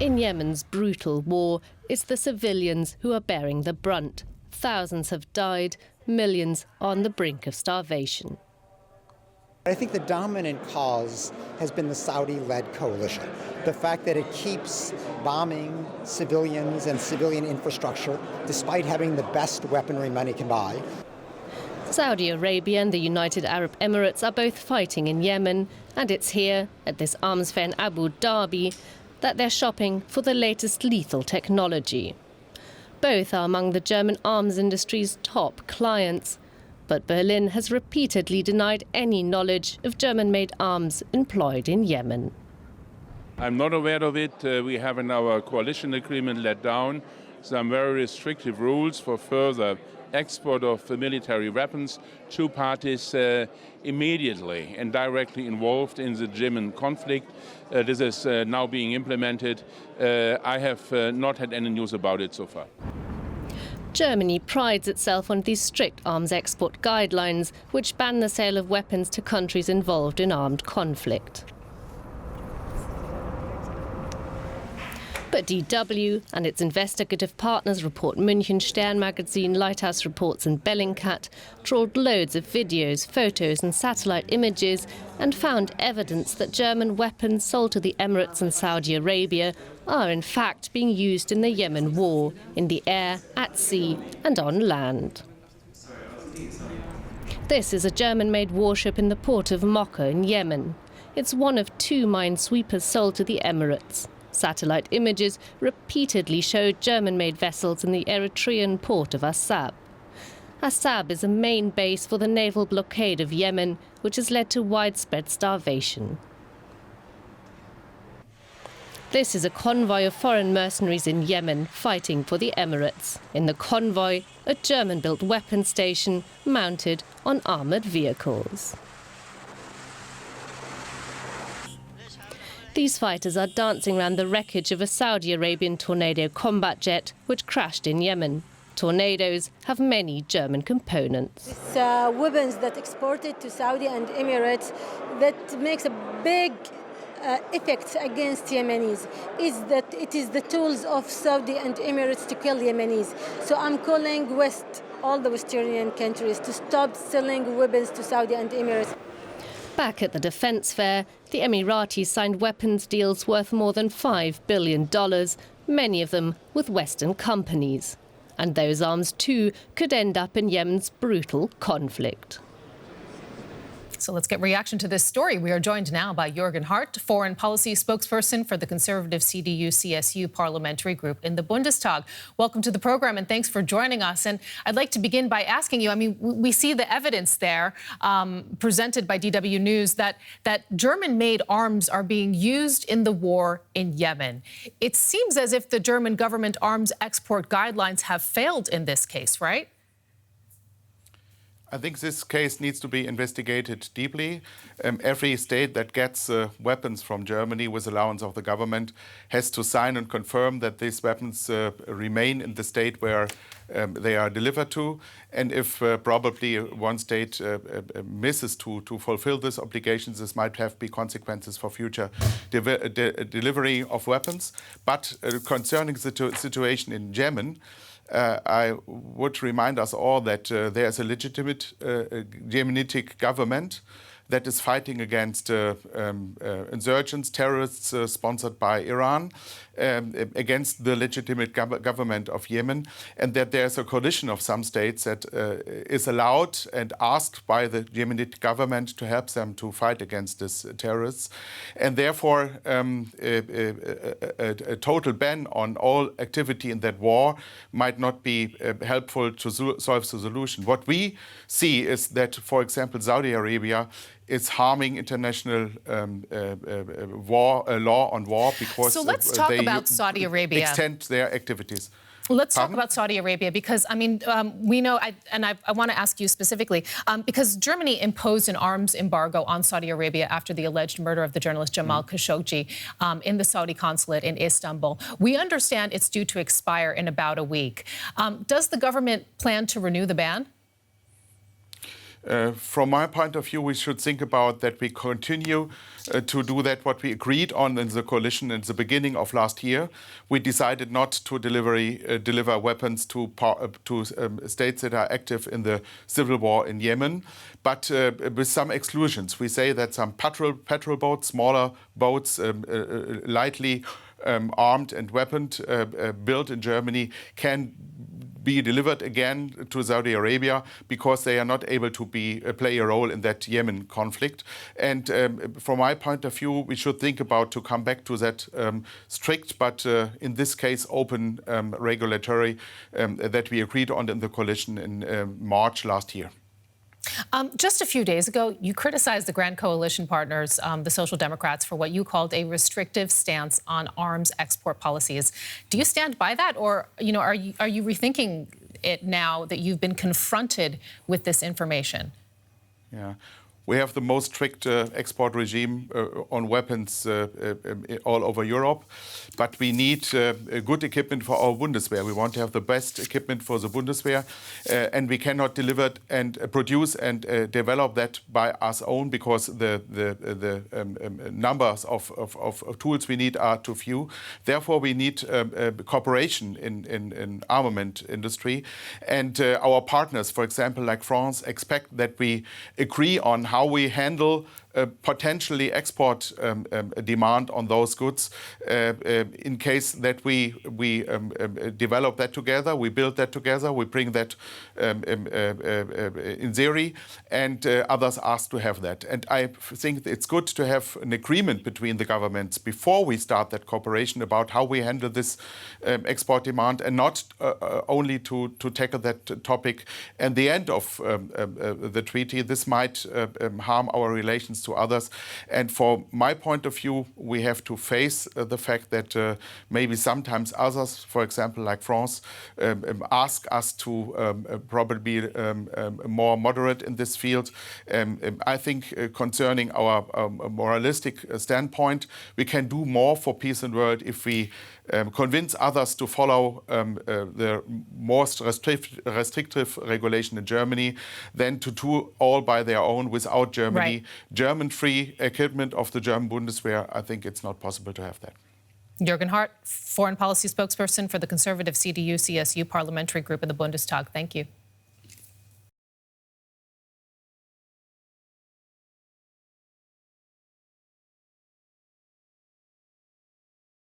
In Yemen's brutal war, it's the civilians who are bearing the brunt. Thousands have died, millions are on the brink of starvation. I think the dominant cause has been the Saudi-led coalition. The fact that it keeps bombing civilians and civilian infrastructure despite having the best weaponry money can buy. Saudi Arabia and the United Arab Emirates are both fighting in Yemen, and it's here, at this arms fair in Abu Dhabi, that they're shopping for the latest lethal technology. Both are among the German arms industry's top clients. But Berlin has repeatedly denied any knowledge of German-made arms employed in Yemen. I'm not aware of it. We have in our coalition agreement let down some very restrictive rules for further export of military weapons to parties immediately and directly involved in the Yemen conflict. This is now being implemented. I have not had any news about it so far. Germany prides itself on these strict arms export guidelines, which ban the sale of weapons to countries involved in armed conflict. But DW and its investigative partners Report München, Stern Magazine, Lighthouse Reports and Bellingcat trawled loads of videos, photos and satellite images and found evidence that German weapons sold to the Emirates and Saudi Arabia are in fact being used in the Yemen war, in the air, at sea and on land. This is a German-made warship in the port of Mocha in Yemen. It's one of 2 minesweepers sold to the Emirates. Satellite images repeatedly showed German-made vessels in the Eritrean port of Assab. Assab is a main base for the naval blockade of Yemen, which has led to widespread starvation. This is a convoy of foreign mercenaries in Yemen fighting for the Emirates. In the convoy, a German-built weapon station mounted on armoured vehicles. These fighters are dancing around the wreckage of a Saudi Arabian Tornado combat jet which crashed in Yemen. Tornadoes have many German components. It's weapons that exported to Saudi and Emirates that makes a big effect against Yemenis. Is that it is the tools of Saudi and Emirates to kill Yemenis. So I'm calling all the Western countries to stop selling weapons to Saudi and Emirates. Back at the defence fair, the Emiratis signed weapons deals worth more than $5 billion, many of them with Western companies. And those arms too could end up in Yemen's brutal conflict. So let's get reaction to this story. We are joined now by Jürgen Hardt, foreign policy spokesperson for the conservative CDU-CSU parliamentary group in the Bundestag. Welcome to the program and thanks for joining us. And I'd like to begin by asking you, I mean, we see the evidence there presented by DW News that German-made arms are being used in the war in Yemen. It seems as if the German government arms export guidelines have failed in this case, right? I think this case needs to be investigated deeply. Every state that gets weapons from Germany with allowance of the government has to sign and confirm that these weapons remain in the state where they are delivered to. And if probably one state misses to fulfill this obligation, this might be consequences for future delivery of weapons. But concerning the situation in Yemen, I would remind us all that there is a legitimate Yemenitic government that is fighting against insurgents, terrorists sponsored by Iran, against the legitimate government of Yemen, and that there's a coalition of some states that is allowed and asked by the Yemeni government to help them to fight against these terrorists. And therefore, a total ban on all activity in that war might not be helpful to solve the solution. What we see is that, for example, Saudi Arabia is harming international law on war because so let's talk about Saudi Arabia. Extend their activities. Let's talk about Saudi Arabia because, I mean, we know, I want to ask you specifically, because Germany imposed an arms embargo on Saudi Arabia after the alleged murder of the journalist Jamal Khashoggi in the Saudi consulate in Istanbul. We understand it's due to expire in about a week. Does the government plan to renew the ban? From my point of view, we should think about that we continue to do that what we agreed on in the coalition in the beginning of last year. We decided not to deliver weapons to states that are active in the civil war in Yemen, but with some exclusions. We say that some patrol boats, smaller boats, lightly armed and weaponed, built in Germany, can be delivered again to Saudi Arabia because they are not able to play a role in that Yemen conflict. And from my point of view, we should think about to come back to that strict, but in this case, open regulatory that we agreed on in the coalition in March last year. Just a few days ago, you criticized the Grand Coalition partners, the Social Democrats, for what you called a restrictive stance on arms export policies. Do you stand by that, or are you rethinking it now that you've been confronted with this information? Yeah. We have the most strict export regime on weapons all over Europe, but we need good equipment for our Bundeswehr. We want to have the best equipment for the Bundeswehr, and we cannot deliver and produce and develop that by us own because the numbers of tools we need are too few. Therefore, we need cooperation in armament industry, and our partners, for example, like France, expect that we agree on how we handle potentially export demand on those goods in case that we develop that together, we build that together, we bring that in theory, and others ask to have that. And I think it's good to have an agreement between the governments before we start that cooperation about how we handle this export demand, and not only to tackle that topic at the end of the treaty. This might harm our relations to others. And from my point of view, we have to face the fact that maybe sometimes others, for example, like France, ask us to probably be more moderate in this field. I think concerning our moralistic standpoint, we can do more for peace in the world if we convince others to follow the most restrictive regulation in Germany than to do all by their own without Germany. Right. German-free equipment of the German Bundeswehr, I think it's not possible to have that. Jürgen Hardt, foreign policy spokesperson for the conservative CDU-CSU parliamentary group in the Bundestag. Thank you.